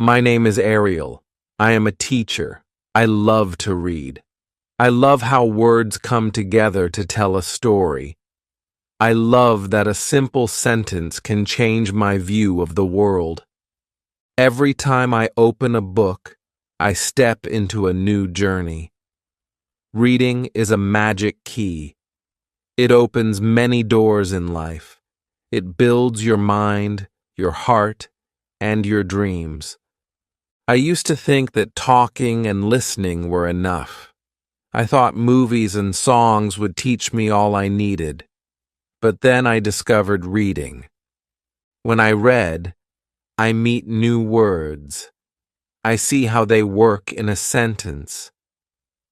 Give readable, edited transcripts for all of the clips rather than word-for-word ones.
My name is Ariel. I am a teacher. I love to read. I love how words come together to tell a story. I love that a simple sentence can change my view of the world. Every time I open a book, I step into a new journey. Reading is a magic key. It opens many doors in life. It builds your mind, your heart, and your dreams. I used to think that talking and listening were enough. I thought movies and songs would teach me all I needed. But then I discovered reading. When I read, I meet new words. I see how they work in a sentence.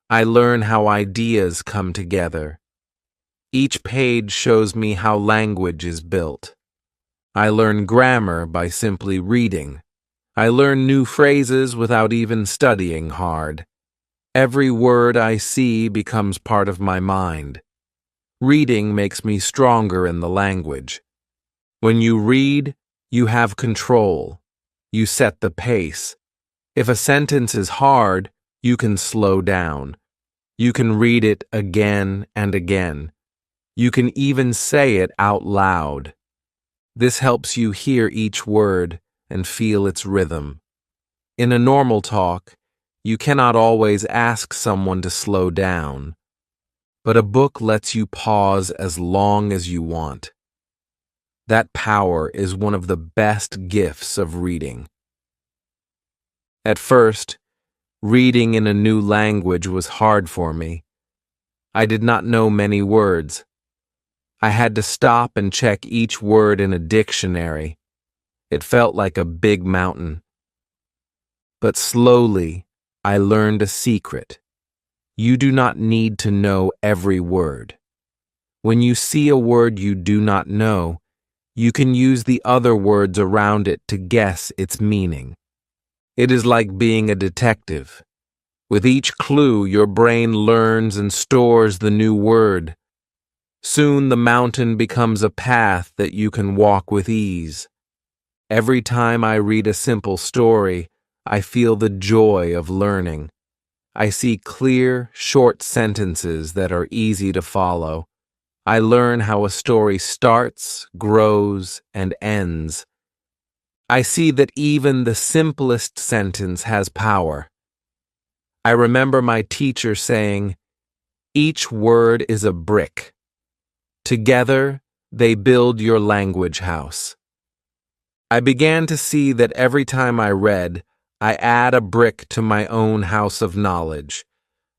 I learn how ideas come together. Each page shows me how language is built. I learn grammar by simply reading. I learn new phrases without even studying hard. Every word I see becomes part of my mind. Reading makes me stronger in the language. When you read, you have control. You set the pace. If a sentence is hard, you can slow down. You can read it again and again. You can even say it out loud. This helps you hear each word and feel its rhythm. In a normal talk, you cannot always ask someone to slow down, but a book lets you pause as long as you want. That power is one of the best gifts of reading. At first, reading in a new language was hard for me. I did not know many words. I had to stop and check each word in a dictionary. It felt like a big mountain. But slowly, I learned a secret. You do not need to know every word. When you see a word you do not know, you can use the other words around it to guess its meaning. It is like being a detective. With each clue, your brain learns and stores the new word. Soon the mountain becomes a path that you can walk with ease. Every time I read a simple story, I feel the joy of learning. I see clear, short sentences that are easy to follow. I learn how a story starts, grows, and ends. I see that even the simplest sentence has power. I remember my teacher saying, "Each word is a brick. Together, they build your language house." I began to see that every time I read, I add a brick to my own house of knowledge.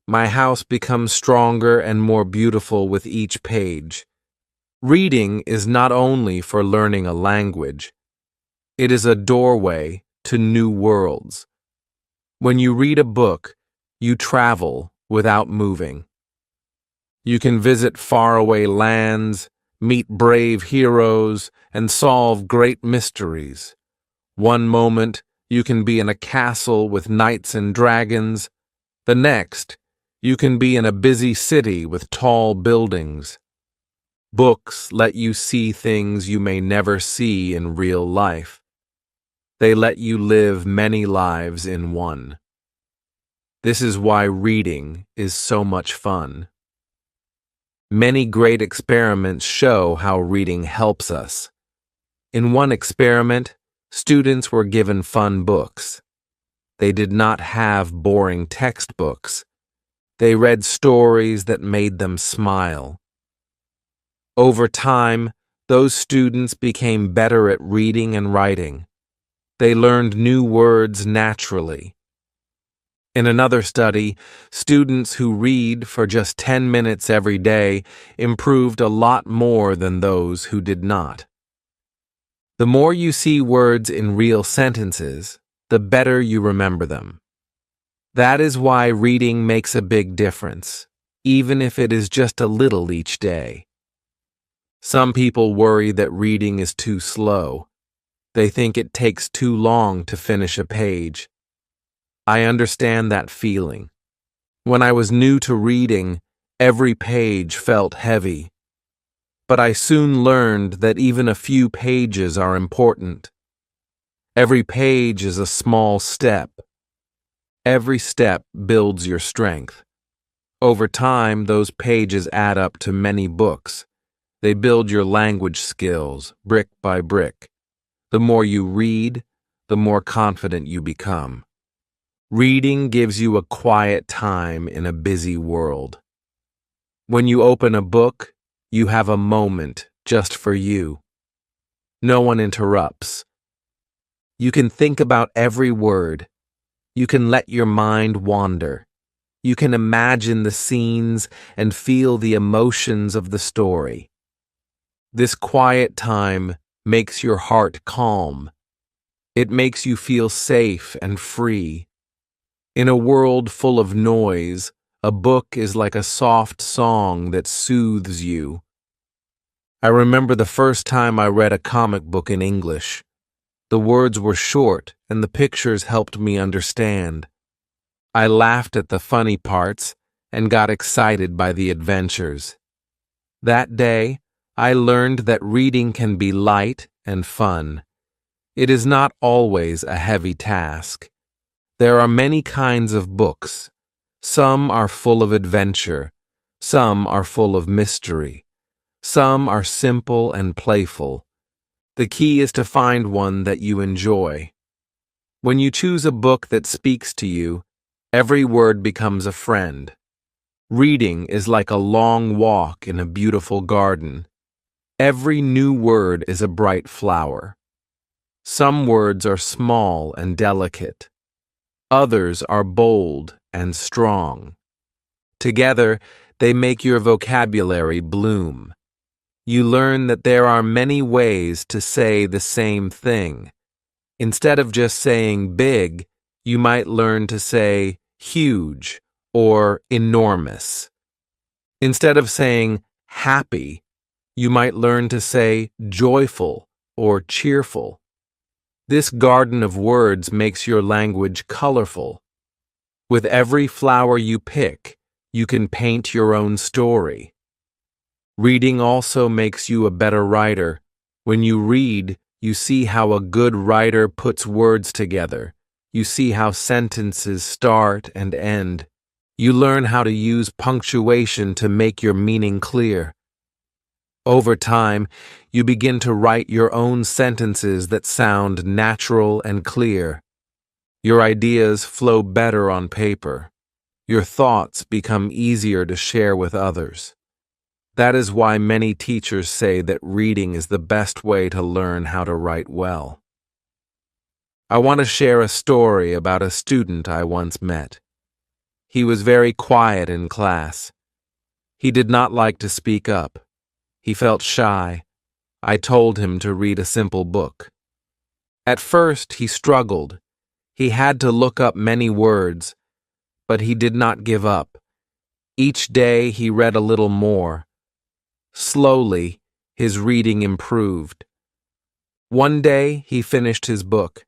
My house becomes stronger and more beautiful with each page. Reading is not only for learning a language. It is a doorway to new worlds. When you read a book, you travel without moving. You can visit faraway lands, meet brave heroes, and solve great mysteries. One moment, you can be in a castle with knights and dragons. The next, you can be in a busy city with tall buildings. Books let you see things you may never see in real life. They let you live many lives in one. This is why reading is so much fun. Many great experiments show how reading helps us. In one experiment, students were given fun books. They did not have boring textbooks. They read stories that made them smile. Over time, those students became better at reading and writing. They learned new words naturally. In another study, students who read for just 10 minutes every day improved a lot more than those who did not. The more you see words in real sentences, the better you remember them. That is why reading makes a big difference, even if it is just a little each day. Some people worry that reading is too slow. They think it takes too long to finish a page. I understand that feeling. When I was new to reading, every page felt heavy. But I soon learned that even a few pages are important. Every page is a small step. Every step builds your strength. Over time, those pages add up to many books. They build your language skills, brick by brick. The more you read, the more confident you become. Reading gives you a quiet time in a busy world. When you open a book, you have a moment just for you. No one interrupts. You can think about every word. You can let your mind wander. You can imagine the scenes and feel the emotions of the story. This quiet time makes your heart calm. It makes you feel safe and free. In a world full of noise, a book is like a soft song that soothes you. I remember the first time I read a comic book in English. The words were short and the pictures helped me understand. I laughed at the funny parts and got excited by the adventures. That day, I learned that reading can be light and fun. It is not always a heavy task. There are many kinds of books. Some are full of adventure. Some are full of mystery. Some are simple and playful. The key is to find one that you enjoy. When you choose a book that speaks to you, every word becomes a friend. Reading is like a long walk in a beautiful garden. Every new word is a bright flower. Some words are small and delicate. Others are bold and strong. Together, they make your vocabulary bloom. You learn that there are many ways to say the same thing. Instead of just saying big, you might learn to say huge or enormous. Instead of saying happy, you might learn to say joyful or cheerful. This garden of words makes your language colorful. With every flower you pick, you can paint your own story. Reading also makes you a better writer. When you read, you see how a good writer puts words together. You see how sentences start and end. You learn how to use punctuation to make your meaning clear. Over time, you begin to write your own sentences that sound natural and clear. Your ideas flow better on paper. Your thoughts become easier to share with others. That is why many teachers say that reading is the best way to learn how to write well. I want to share a story about a student I once met. He was very quiet in class. He did not like to speak up. He felt shy. I told him to read a simple book. At first, he struggled. He had to look up many words, but he did not give up. Each day, he read a little more. Slowly, his reading improved. One day, he finished his book.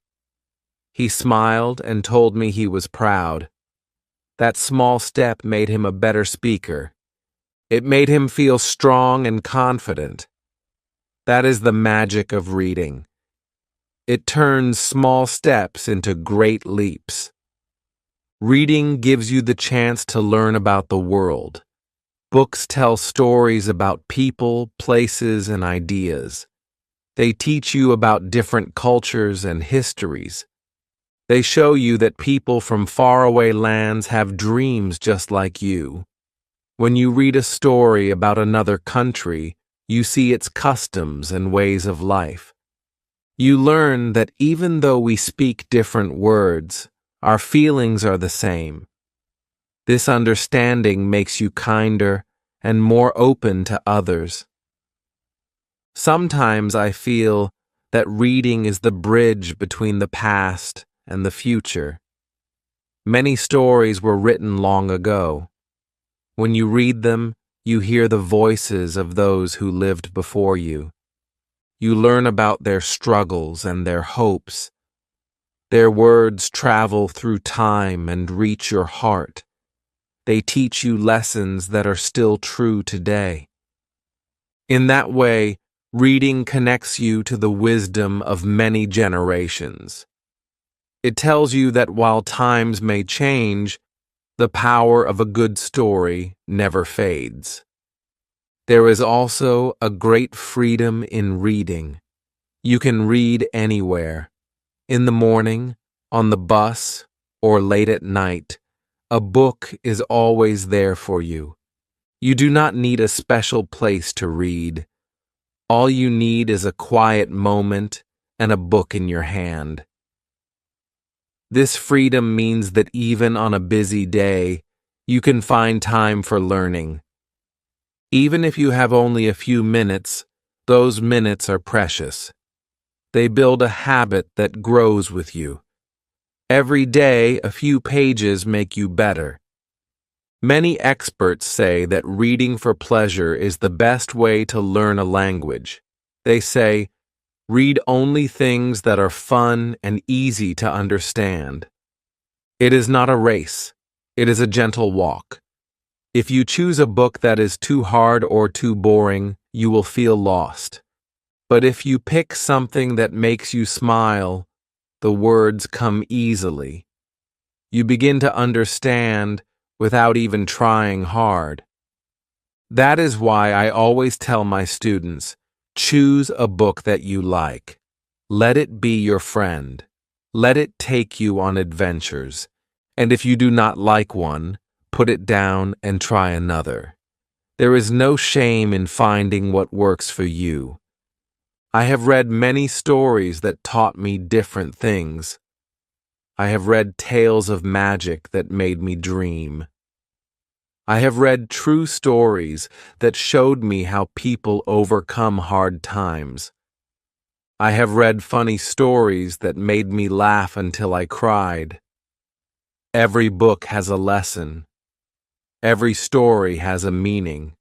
He smiled and told me he was proud. That small step made him a better speaker. It made him feel strong and confident. That is the magic of reading. It turns small steps into great leaps. Reading gives you the chance to learn about the world. Books tell stories about people, places, and ideas. They teach you about different cultures and histories. They show you that people from faraway lands have dreams just like you. When you read a story about another country, you see its customs and ways of life. You learn that even though we speak different words, our feelings are the same. This understanding makes you kinder and more open to others. Sometimes I feel that reading is the bridge between the past and the future. Many stories were written long ago. When you read them, you hear the voices of those who lived before you. You learn about their struggles and their hopes. Their words travel through time and reach your heart. They teach you lessons that are still true today. In that way, Reading connects you to the wisdom of many generations. It tells you that while times may change, the power of a good story never fades. There is also a great freedom in reading. You can read anywhere. In the morning, on the bus, or late at night. A book is always there for you. You do not need a special place to read. All you need is a quiet moment and a book in your hand. This freedom means that even on a busy day, you can find time for learning. Even if you have only a few minutes, those minutes are precious. They build a habit that grows with you. Every day, a few pages make you better. Many experts say that reading for pleasure is the best way to learn a language. They say, read only things that are fun and easy to understand. It is not a race. It is a gentle walk. If you choose a book that is too hard or too boring, you will feel lost. But if you pick something that makes you smile, the words come easily. You begin to understand without even trying hard. That is why I always tell my students, choose a book that you like. Let it be your friend. Let it take you on adventures. And if you do not like one, put it down and try another. There is no shame in finding what works for you. I have read many stories that taught me different things. I have read tales of magic that made me dream. I have read true stories that showed me how people overcome hard times. I have read funny stories that made me laugh until I cried. Every book has a lesson. Every story has a meaning.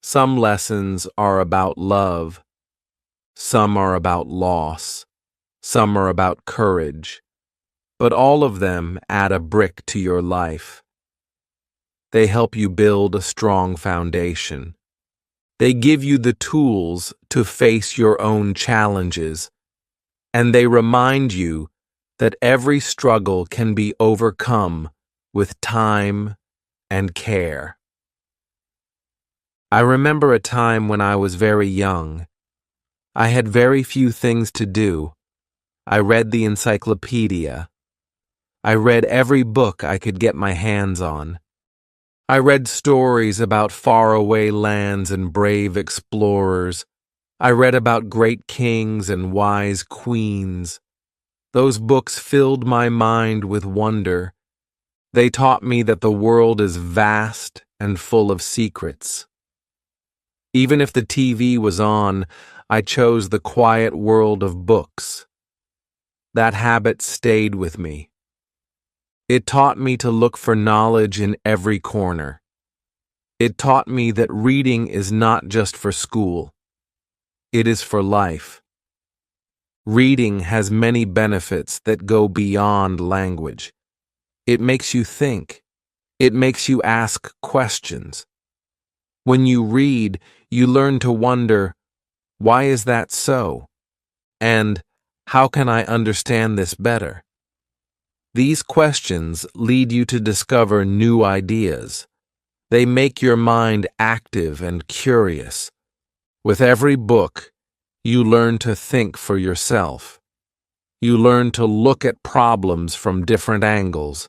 Some lessons are about love. Some are about loss. Some are about courage. But all of them add a brick to your life. They help you build a strong foundation. They give you the tools to face your own challenges, and they remind you that every struggle can be overcome with time and care. I remember a time when I was very young. I had very few things to do. I read the encyclopedia. I read every book I could get my hands on. I read stories about faraway lands and brave explorers. I read about great kings and wise queens. Those books filled my mind with wonder. They taught me that the world is vast and full of secrets. Even if the TV was on, I chose the quiet world of books. That habit stayed with me. It taught me to look for knowledge in every corner. It taught me that reading is not just for school. It is for life. Reading has many benefits that go beyond language. It makes you think. It makes you ask questions. When you read, you learn to wonder, why is that so? And how can I understand this better? These questions lead you to discover new ideas. They make your mind active and curious. With every book, you learn to think for yourself. You learn to look at problems from different angles.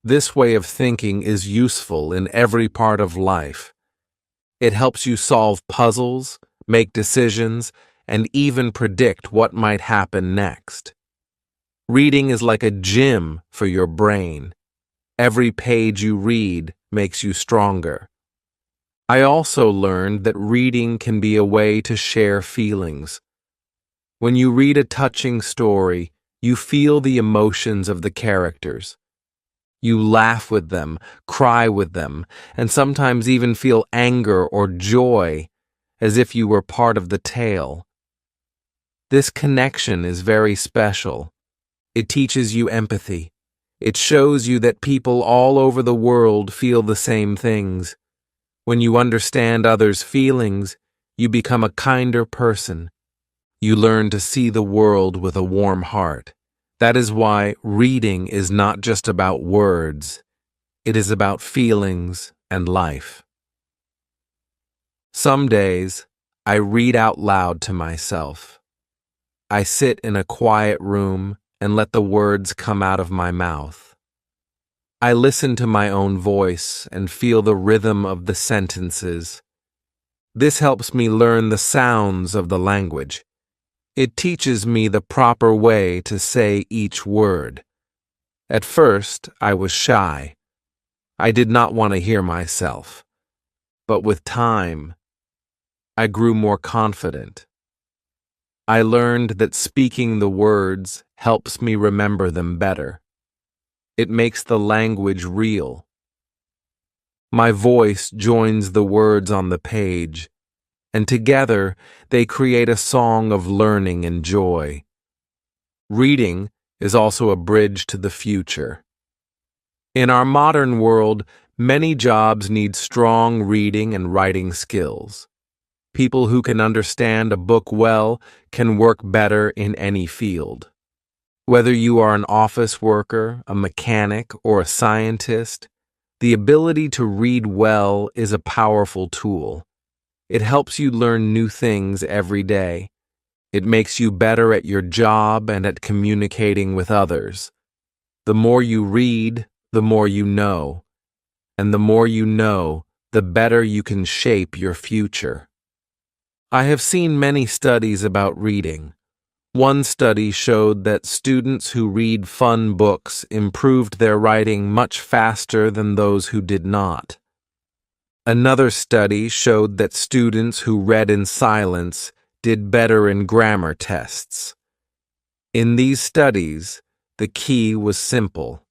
This way of thinking is useful in every part of life. It helps you solve puzzles, make decisions, and even predict what might happen next. Reading is like a gym for your brain. Every page you read makes you stronger. I also learned that reading can be a way to share feelings. When you read a touching story, you feel the emotions of the characters. You laugh with them, cry with them, and sometimes even feel anger or joy, as if you were part of the tale. This connection is very special. It teaches you empathy. It shows you that people all over the world feel the same things. When you understand others' feelings, You become a kinder person. You learn to see the world with a warm heart. That is why reading is not just about words. It is about feelings and life. Some days, I read out loud to myself. I sit in a quiet room and let the words come out of my mouth. I listen to my own voice and feel the rhythm of the sentences. This helps me learn the sounds of the language. It teaches me the proper way to say each word. At first, I was shy. I did not want to hear myself. But with time, I grew more confident. I learned that speaking the words helps me remember them better. It makes the language real. My voice joins the words on the page, and together they create a song of learning and joy. Reading is also a bridge to the future. In our modern world, many jobs need strong reading and writing skills. People who can understand a book well can work better in any field. Whether you are an office worker, a mechanic, or a scientist, the ability to read well is a powerful tool. It helps you learn new things every day. It makes you better at your job and at communicating with others. The more you read, the more you know. And the more you know, the better you can shape your future. I have seen many studies about reading. One study showed that students who read fun books improved their writing much faster than those who did not. Another study showed that students who read in silence did better in grammar tests. In these studies, the key was simple.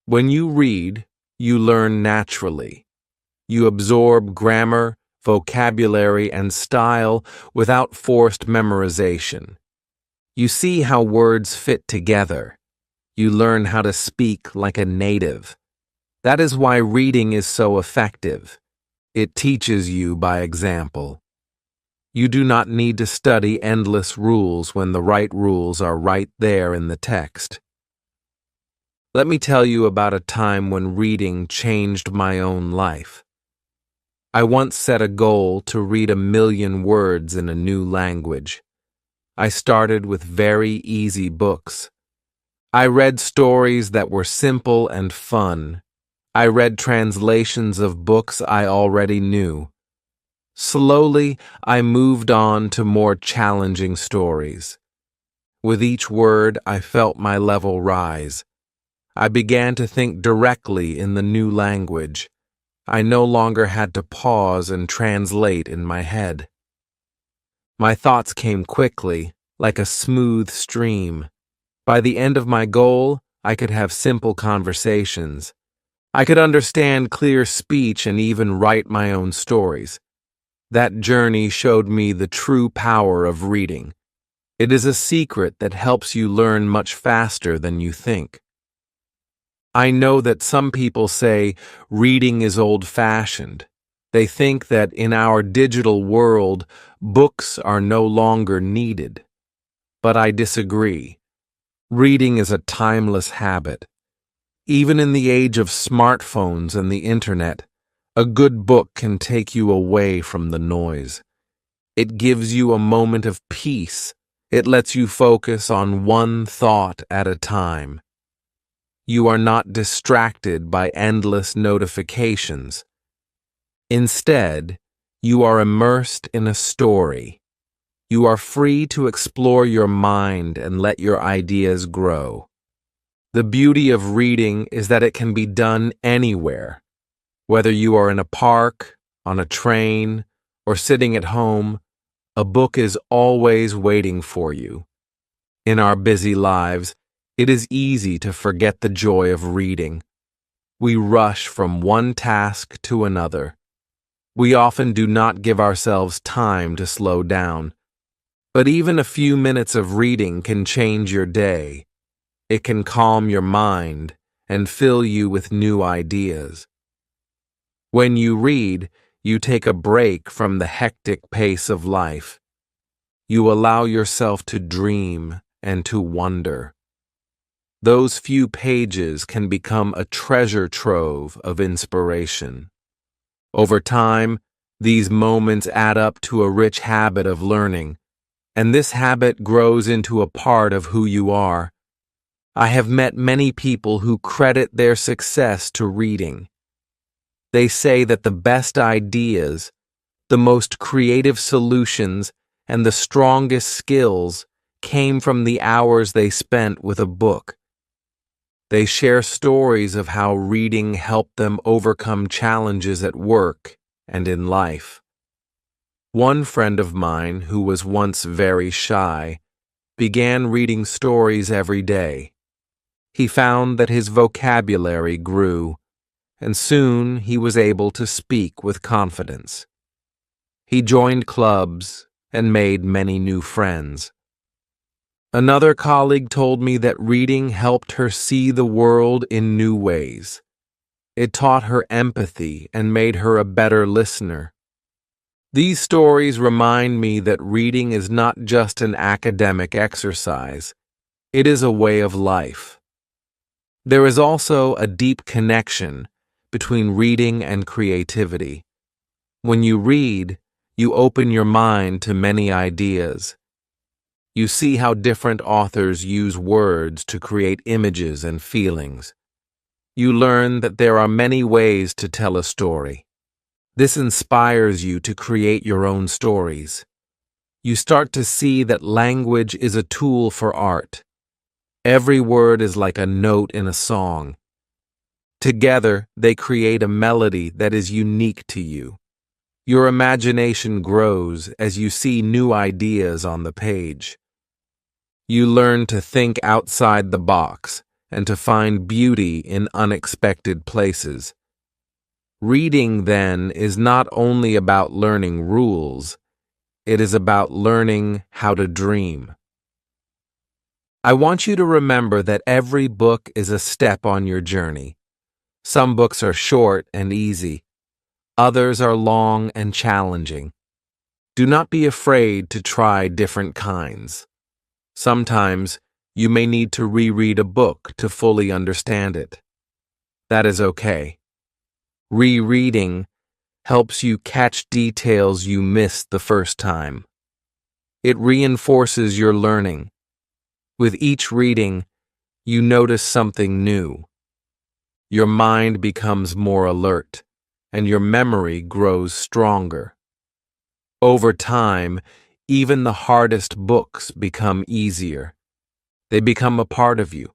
When you read, you learn naturally. You absorb grammar, vocabulary, and style without forced memorization. You see how words fit together. You learn how to speak like a native. That is why reading is so effective. It teaches you by example. You do not need to study endless rules when the right rules are right there in the text. Let me tell you about a time when reading changed my own life. I once set a goal to read 1,000,000 words in a new language. I started with very easy books. I read stories that were simple and fun. I read translations of books I already knew. Slowly, I moved on to more challenging stories. With each word, I felt my level rise. I began to think directly in the new language. I no longer had to pause and translate in my head. My thoughts came quickly, like a smooth stream. By the end of my goal, I could have simple conversations. I could understand clear speech and even write my own stories. That journey showed me the true power of reading. It is a secret that helps you learn much faster than you think. I know that some people say reading is old-fashioned. They think that in our digital world, books are no longer needed. But I disagree. Reading is a timeless habit. Even in the age of smartphones and the internet, a good book can take you away from the noise. It gives you a moment of peace. It lets you focus on one thought at a time. You are not distracted by endless notifications. Instead, you are immersed in a story. You are free to explore your mind and let your ideas grow. The beauty of reading is that it can be done anywhere. Whether you are in a park, on a train, or sitting at home, a book is always waiting for you. In our busy lives, it is easy to forget the joy of reading. We rush from one task to another. We often do not give ourselves time to slow down. But even a few minutes of reading can change your day. It can calm your mind and fill you with new ideas. When you read, You take a break from the hectic pace of life. You allow yourself to dream and to wonder. Those few pages can become a treasure trove of inspiration. Over time, these moments add up to a rich habit of learning, and this habit grows into a part of who you are. I have met many people who credit their success to reading. They say that the best ideas, the most creative solutions, and the strongest skills came from the hours they spent with a book. They share stories of how reading helped them overcome challenges at work and in life. One friend of mine, who was once very shy, began reading stories every day. He found that his vocabulary grew, and soon he was able to speak with confidence. He joined clubs and made many new friends. Another colleague told me that reading helped her see the world in new ways. It taught her empathy and made her a better listener. These stories remind me that reading is not just an academic exercise. It is a way of life. There is also a deep connection between reading and creativity. When you read, you open your mind to many ideas. You see how different authors use words to create images and feelings. You learn that there are many ways to tell a story. This inspires you to create your own stories. You start to see that language is a tool for art. Every word is like a note in a song. Together, they create a melody that is unique to you. Your imagination grows as you see new ideas on the page. You learn to think outside the box and to find beauty in unexpected places. Reading, then, is not only about learning rules, it is about learning how to dream. I want you to remember that every book is a step on your journey. Some books are short and easy. Others are long and challenging. Do not be afraid to try different kinds. Sometimes you may need to reread a book to fully understand it. That is okay. Rereading helps you catch details you missed the first time. It reinforces your learning. With each reading, you notice something new. Your mind becomes more alert, and your memory grows stronger. Over time, even the hardest books become easier. They become a part of you,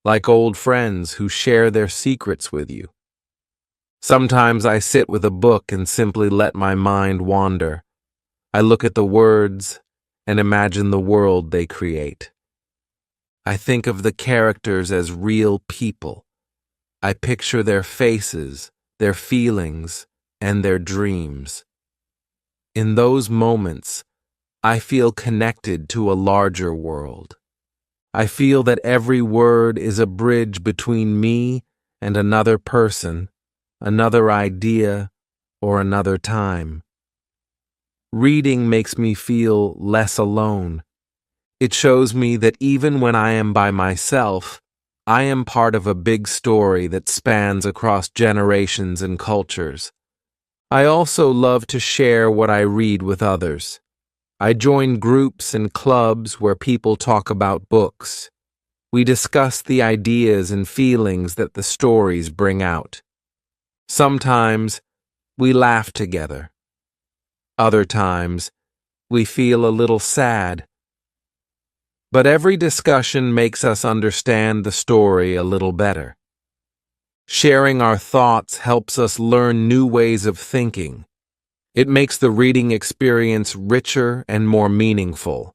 like old friends who share their secrets with you. Sometimes I sit with a book and simply let my mind wander. I look at the words and imagine the world they create. I think of the characters as real people. I picture their faces, their feelings, and their dreams. In those moments, I feel connected to a larger world. I feel that every word is a bridge between me and another person, another idea, or another time. Reading makes me feel less alone. It shows me that even when I am by myself, I am part of a big story that spans across generations and cultures. I also love to share what I read with others. I join groups and clubs where people talk about books. We discuss the ideas and feelings that the stories bring out. Sometimes we laugh together. Other times we feel a little sad. But every discussion makes us understand the story a little better. Sharing our thoughts helps us learn new ways of thinking. It makes the reading experience richer and more meaningful.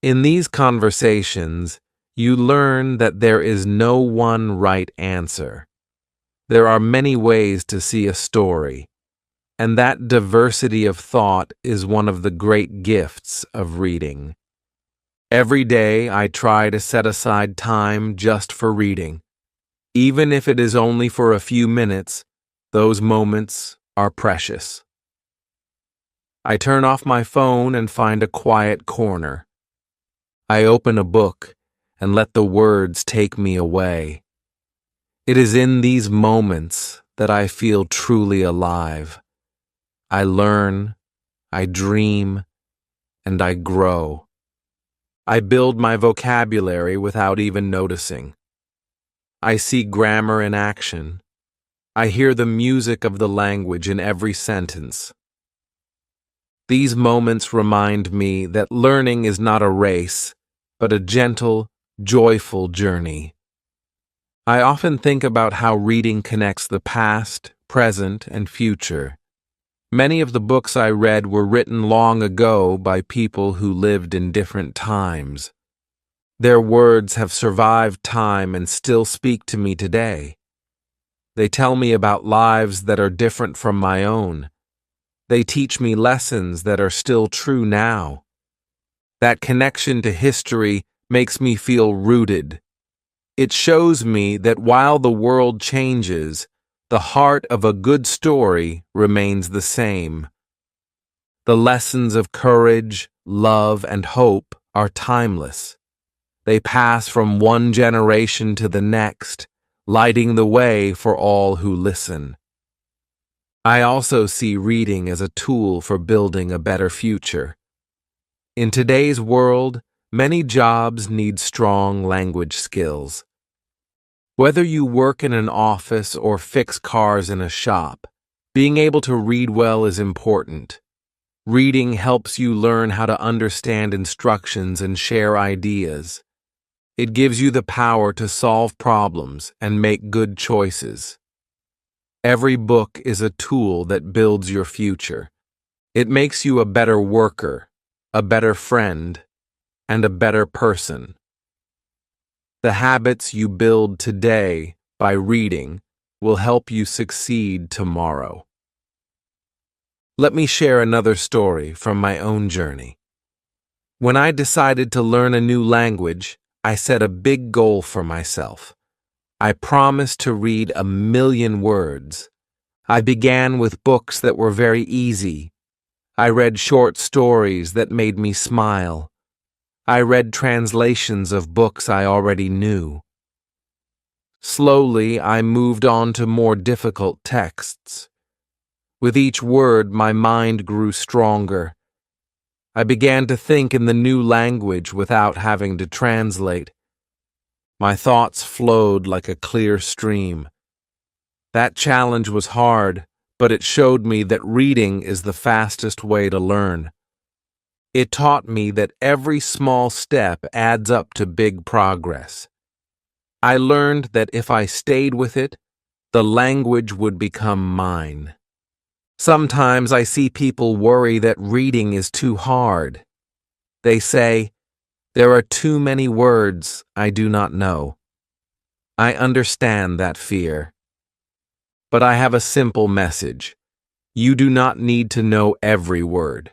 In these conversations, you learn that there is no one right answer. There are many ways to see a story, and that diversity of thought is one of the great gifts of reading. Every day, I try to set aside time just for reading. Even if it is only for a few minutes, those moments are precious. I turn off my phone and find a quiet corner. I open a book and let the words take me away. It is in these moments that I feel truly alive. I learn, I dream, and I grow. I build my vocabulary without even noticing. I see grammar in action. I hear the music of the language in every sentence. These moments remind me that learning is not a race, but a gentle, joyful journey. I often think about how reading connects the past, present, and future. Many of the books I read were written long ago by people who lived in different times. Their words have survived time and still speak to me today. They tell me about lives that are different from my own. They teach me lessons that are still true now. That connection to history makes me feel rooted. It shows me that while the world changes, the heart of a good story remains the same. The lessons of courage, love, and hope are timeless. They pass from one generation to the next, lighting the way for all who listen. I also see reading as a tool for building a better future. In today's world, many jobs need strong language skills. Whether you work in an office or fix cars in a shop, being able to read well is important. Reading helps you learn how to understand instructions and share ideas. It gives you the power to solve problems and make good choices. Every book is a tool that builds your future. It makes you a better worker, a better friend, and a better person. The habits you build today by reading will help you succeed tomorrow. Let me share another story from my own journey. When I decided to learn a new language, I set a big goal for myself. I promised to read 1,000,000 words. I began with books that were very easy. I read short stories that made me smile. I read translations of books I already knew. Slowly, I moved on to more difficult texts. With each word, my mind grew stronger. I began to think in the new language without having to translate. My thoughts flowed like a clear stream. That challenge was hard, but it showed me that reading is the fastest way to learn. It taught me that every small step adds up to big progress. I learned that if I stayed with it, the language would become mine. Sometimes I see people worry that reading is too hard. They say, "There are too many words I do not know." I understand that fear. But I have a simple message. You do not need to know every word.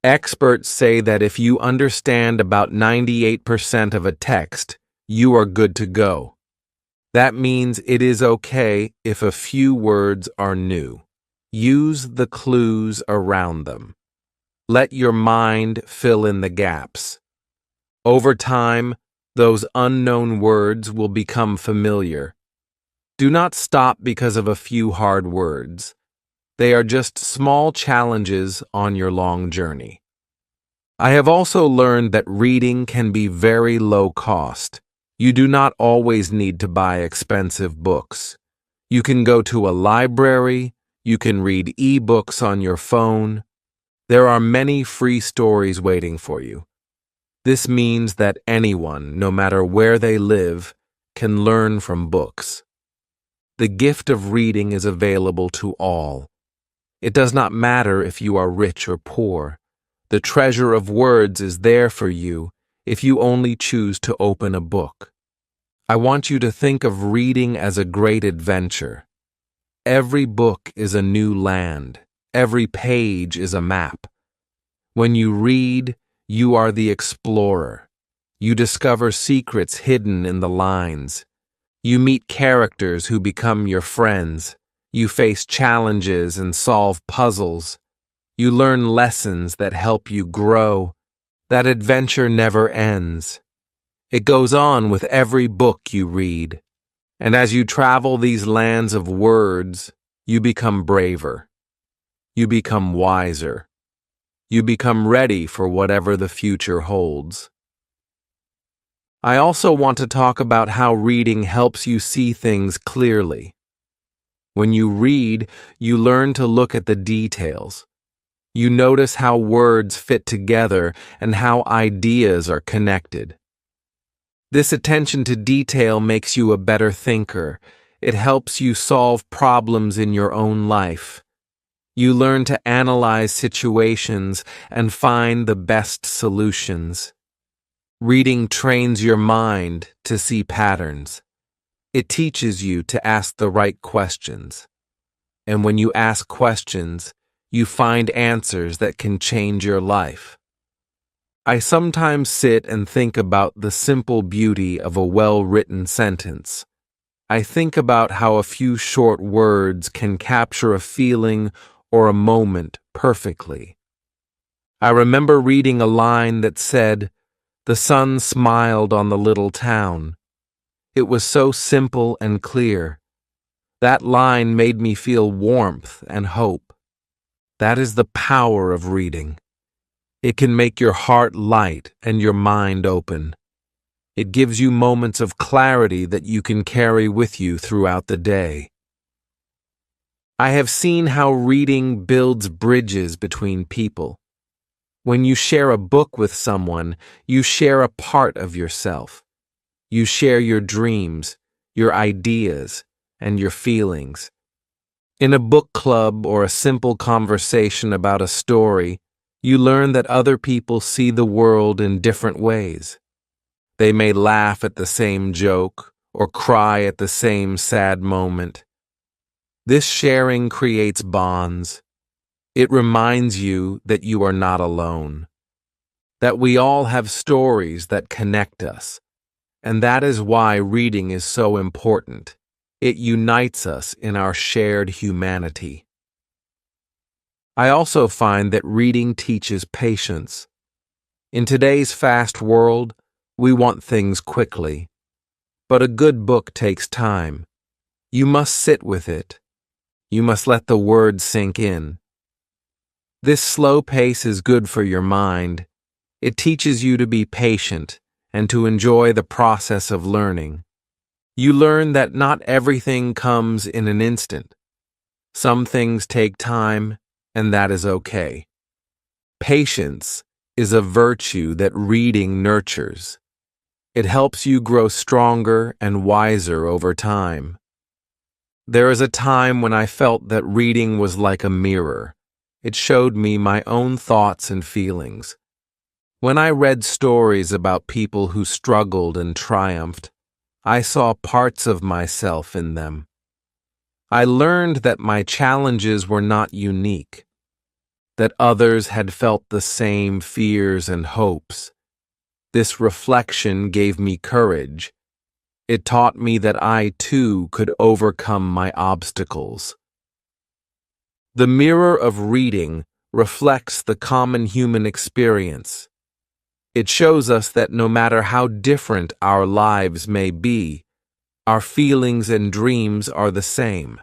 Experts say that if you understand about 98% of a text, you are good to go. That means it is okay if a few words are new. Use the clues around them. Let your mind fill in the gaps. Over time, those unknown words will become familiar. Do not stop because of a few hard words. They are just small challenges on your long journey. I have also learned that reading can be very low cost. You do not always need to buy expensive books. You can go to a library, you can read e-books on your phone. There are many free stories waiting for you. This means that anyone, no matter where they live, can learn from books. The gift of reading is available to all. It does not matter if you are rich or poor. The treasure of words is there for you if you only choose to open a book. I want you to think of reading as a great adventure. Every book is a new land. Every page is a map. When you read, you are the explorer. You discover secrets hidden in the lines. You meet characters who become your friends. You face challenges and solve puzzles. You learn lessons that help you grow. That adventure never ends. It goes on with every book you read. And as you travel these lands of words, you become braver. You become wiser. You become ready for whatever the future holds. I also want to talk about how reading helps you see things clearly. When you read, you learn to look at the details. You notice how words fit together and how ideas are connected. This attention to detail makes you a better thinker. It helps you solve problems in your own life. You learn to analyze situations and find the best solutions. Reading trains your mind to see patterns. It teaches you to ask the right questions. And when you ask questions, you find answers that can change your life. I sometimes sit and think about the simple beauty of a well-written sentence. I think about how a few short words can capture a feeling or a moment perfectly. I remember reading a line that said, "The sun smiled on the little town." It was so simple and clear. That line made me feel warmth and hope. That is the power of reading. It can make your heart light and your mind open. It gives you moments of clarity that you can carry with you throughout the day. I have seen how reading builds bridges between people. When you share a book with someone, you share a part of yourself. You share your dreams, your ideas, and your feelings. In a book club or a simple conversation about a story, you learn that other people see the world in different ways. They may laugh at the same joke or cry at the same sad moment. This sharing creates bonds. It reminds you that you are not alone, that we all have stories that connect us, and that is why reading is so important. It unites us in our shared humanity. I also find that reading teaches patience. In today's fast world, we want things quickly. But a good book takes time. You must sit with it. You must let the words sink in. This slow pace is good for your mind. It teaches you to be patient and to enjoy the process of learning. You learn that not everything comes in an instant. Some things take time, and that is okay. Patience is a virtue that reading nurtures. It helps you grow stronger and wiser over time. There is a time when I felt that reading was like a mirror. It showed me my own thoughts and feelings. When I read stories about people who struggled and triumphed, I saw parts of myself in them. I learned that my challenges were not unique, that others had felt the same fears and hopes. This reflection gave me courage. It taught me that I, too, could overcome my obstacles. The mirror of reading reflects the common human experience. It shows us that no matter how different our lives may be, our feelings and dreams are the same.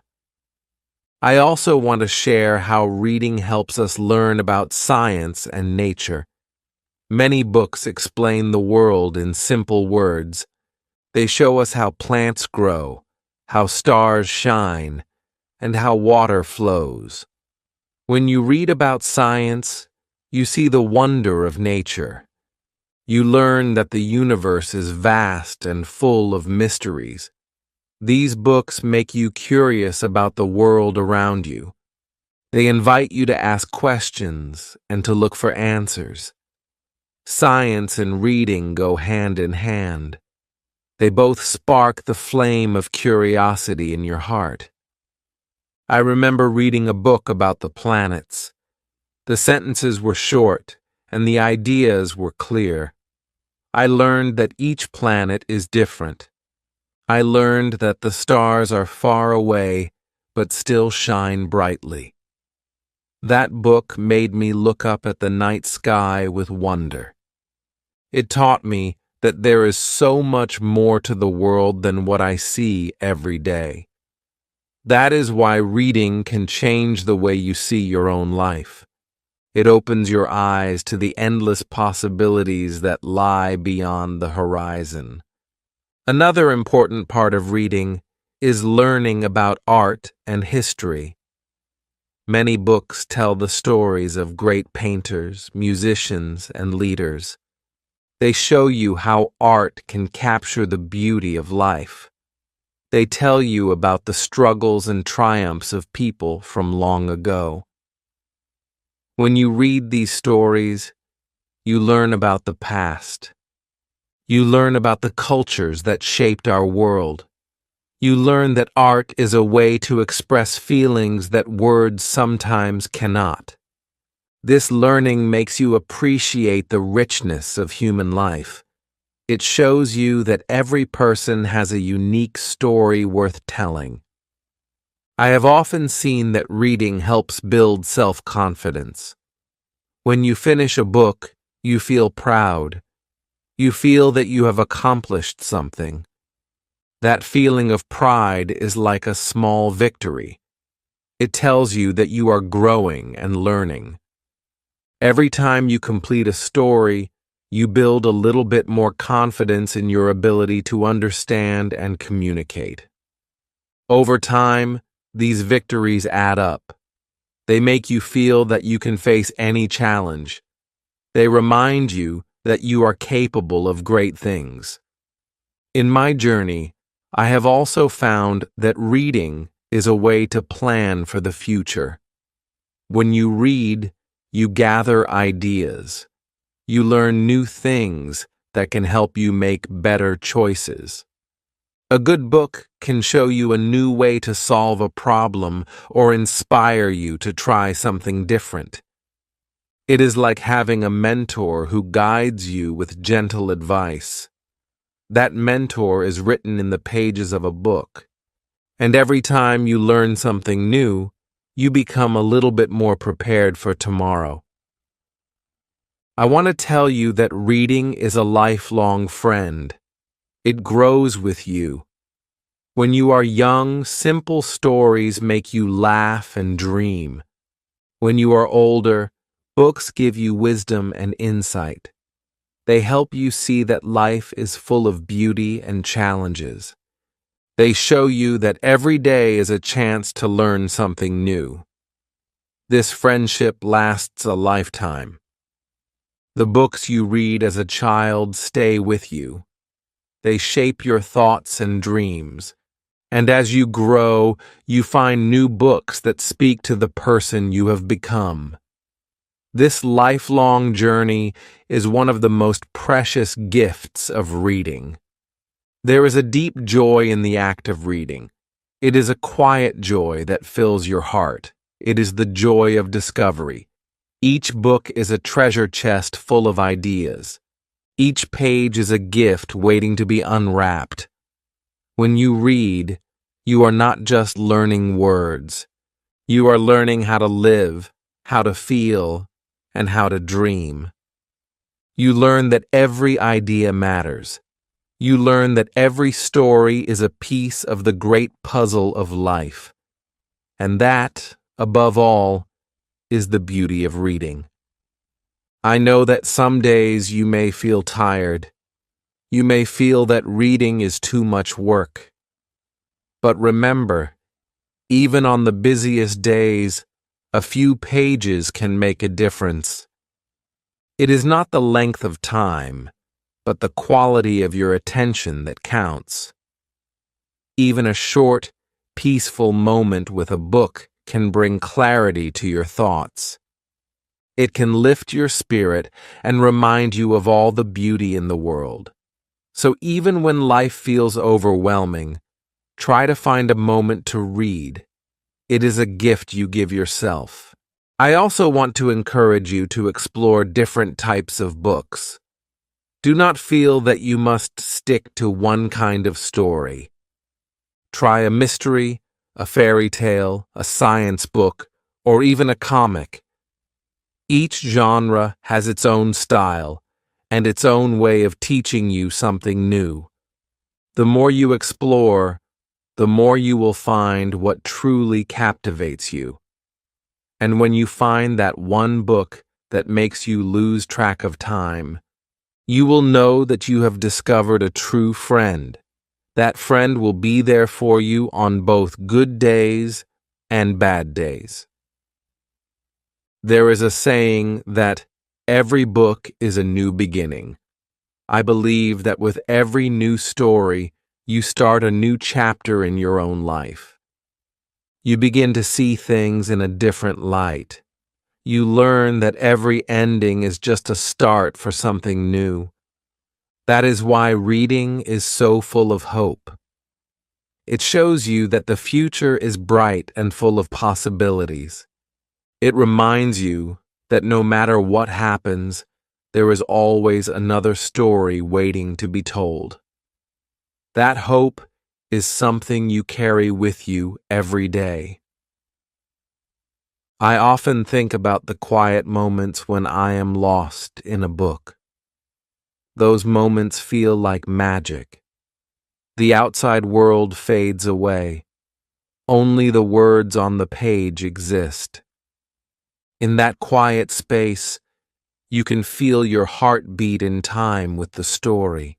I also want to share how reading helps us learn about science and nature. Many books explain the world in simple words. They show us how plants grow, how stars shine, and how water flows. When you read about science, you see the wonder of nature. You learn that the universe is vast and full of mysteries. These books make you curious about the world around you. They invite you to ask questions and to look for answers. Science and reading go hand in hand. They both spark the flame of curiosity in your heart. I remember reading a book about the planets. The sentences were short, and the ideas were clear. I learned that each planet is different. I learned that the stars are far away, but still shine brightly. That book made me look up at the night sky with wonder. It taught me that there is so much more to the world than what I see every day. That is why reading can change the way you see your own life. It opens your eyes to the endless possibilities that lie beyond the horizon. Another important part of reading is learning about art and history. Many books tell the stories of great painters, musicians, and leaders. They show you how art can capture the beauty of life. They tell you about the struggles and triumphs of people from long ago. When you read these stories, you learn about the past. You learn about the cultures that shaped our world. You learn that art is a way to express feelings that words sometimes cannot. This learning makes you appreciate the richness of human life. It shows you that every person has a unique story worth telling. I have often seen that reading helps build self-confidence. When you finish a book, you feel proud. You feel that you have accomplished something. That feeling of pride is like a small victory. It tells you that you are growing and learning. Every time you complete a story, you build a little bit more confidence in your ability to understand and communicate. Over time, these victories add up. They make you feel that you can face any challenge. They remind you that you are capable of great things. In my journey, I have also found that reading is a way to plan for the future. When you read, you gather ideas. You learn new things that can help you make better choices. A good book can show you a new way to solve a problem or inspire you to try something different. It is like having a mentor who guides you with gentle advice. That mentor is written in the pages of a book, and every time you learn something new, you become a little bit more prepared for tomorrow. I want to tell you that reading is a lifelong friend. It grows with you. When you are young, simple stories make you laugh and dream. When you are older, books give you wisdom and insight. They help you see that life is full of beauty and challenges. They show you that every day is a chance to learn something new. This friendship lasts a lifetime. The books you read as a child stay with you. They shape your thoughts and dreams. And as you grow, you find new books that speak to the person you have become. This lifelong journey is one of the most precious gifts of reading. There is a deep joy in the act of reading. It is a quiet joy that fills your heart. It is the joy of discovery. Each book is a treasure chest full of ideas. Each page is a gift waiting to be unwrapped. When you read, you are not just learning words. You are learning how to live, how to feel, and how to dream. You learn that every idea matters. You learn that every story is a piece of the great puzzle of life. And that, above all, is the beauty of reading. I know that some days you may feel tired. You may feel that reading is too much work. But remember, even on the busiest days, a few pages can make a difference. It is not the length of time, but the quality of your attention that counts. Even a short, peaceful moment with a book can bring clarity to your thoughts. It can lift your spirit and remind you of all the beauty in the world. So even when life feels overwhelming, try to find a moment to read. It is a gift you give yourself. I also want to encourage you to explore different types of books. Do not feel that you must stick to one kind of story. Try a mystery, a fairy tale, a science book, or even a comic. Each genre has its own style and its own way of teaching you something new. The more you explore, the more you will find what truly captivates you. And when you find that one book that makes you lose track of time, you will know that you have discovered a true friend. That friend will be there for you on both good days and bad days. There is a saying that every book is a new beginning. I believe that with every new story, you start a new chapter in your own life. You begin to see things in a different light. You learn that every ending is just a start for something new. That is why reading is so full of hope. It shows you that the future is bright and full of possibilities. It reminds you that no matter what happens, there is always another story waiting to be told. That hope is something you carry with you every day. I often think about the quiet moments when I am lost in a book. Those moments feel like magic. The outside world fades away. Only the words on the page exist. In that quiet space, you can feel your heart beat in time with the story.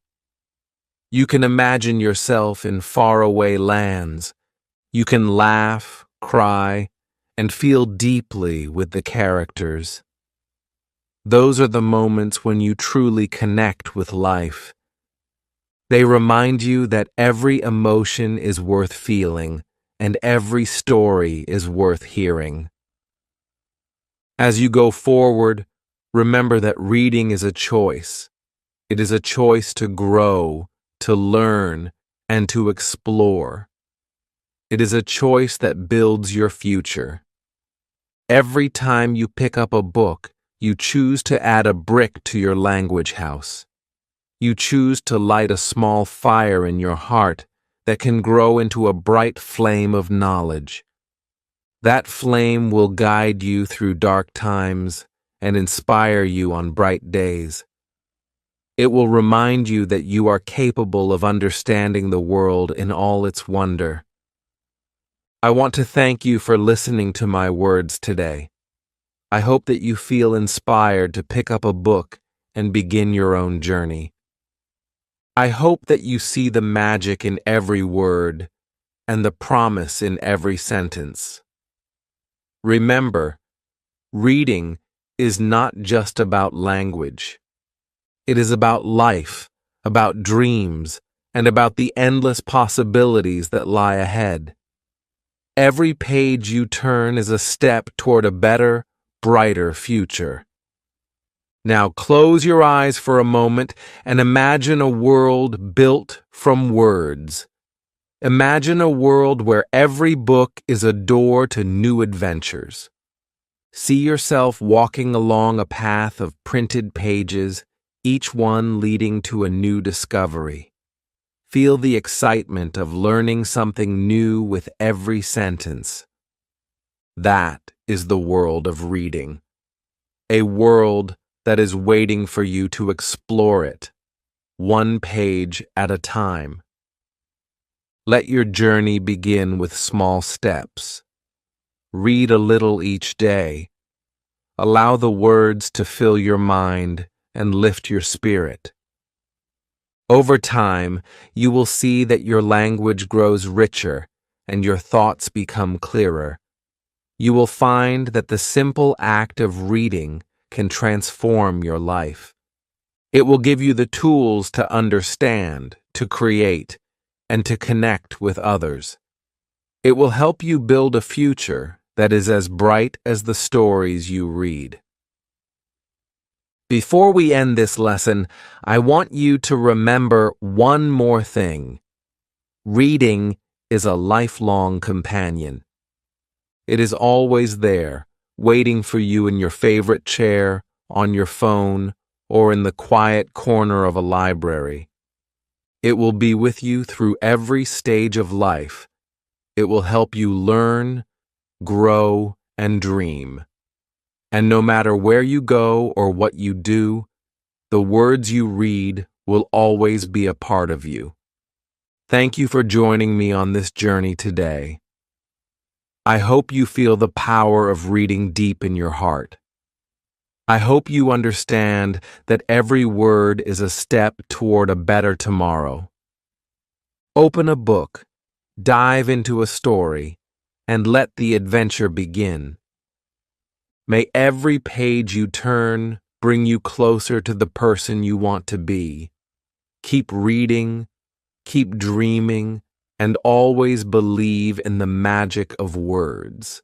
You can imagine yourself in faraway lands. You can laugh, cry, and feel deeply with the characters. Those are the moments when you truly connect with life. They remind you that every emotion is worth feeling and every story is worth hearing. As you go forward, remember that reading is a choice. It is a choice to grow, to learn, and to explore. It is a choice that builds your future. Every time you pick up a book, you choose to add a brick to your language house. You choose to light a small fire in your heart that can grow into a bright flame of knowledge. That flame will guide you through dark times and inspire you on bright days. It will remind you that you are capable of understanding the world in all its wonder. I want to thank you for listening to my words today. I hope that you feel inspired to pick up a book and begin your own journey. I hope that you see the magic in every word and the promise in every sentence. Remember, reading is not just about language. It is about life, about dreams, and about the endless possibilities that lie ahead. Every page you turn is a step toward a better, brighter future. Now close your eyes for a moment and imagine a world built from words. Imagine a world where every book is a door to new adventures. See yourself walking along a path of printed pages, each one leading to a new discovery. Feel the excitement of learning something new with every sentence. That is the world of reading. A world that is waiting for you to explore it, one page at a time. Let your journey begin with small steps. Read a little each day. Allow the words to fill your mind and lift your spirit. Over time, you will see that your language grows richer and your thoughts become clearer. You will find that the simple act of reading can transform your life. It will give you the tools to understand, to create, and to connect with others. It will help you build a future that is as bright as the stories you read. Before we end this lesson, I want you to remember one more thing. Reading is a lifelong companion. It is always there, waiting for you in your favorite chair, on your phone, or in the quiet corner of a library. It will be with you through every stage of life. It will help you learn, grow, and dream. And no matter where you go or what you do, the words you read will always be a part of you. Thank you for joining me on this journey today. I hope you feel the power of reading deep in your heart. I hope you understand that every word is a step toward a better tomorrow. Open a book, dive into a story, and let the adventure begin. May every page you turn bring you closer to the person you want to be. Keep reading, keep dreaming, and always believe in the magic of words.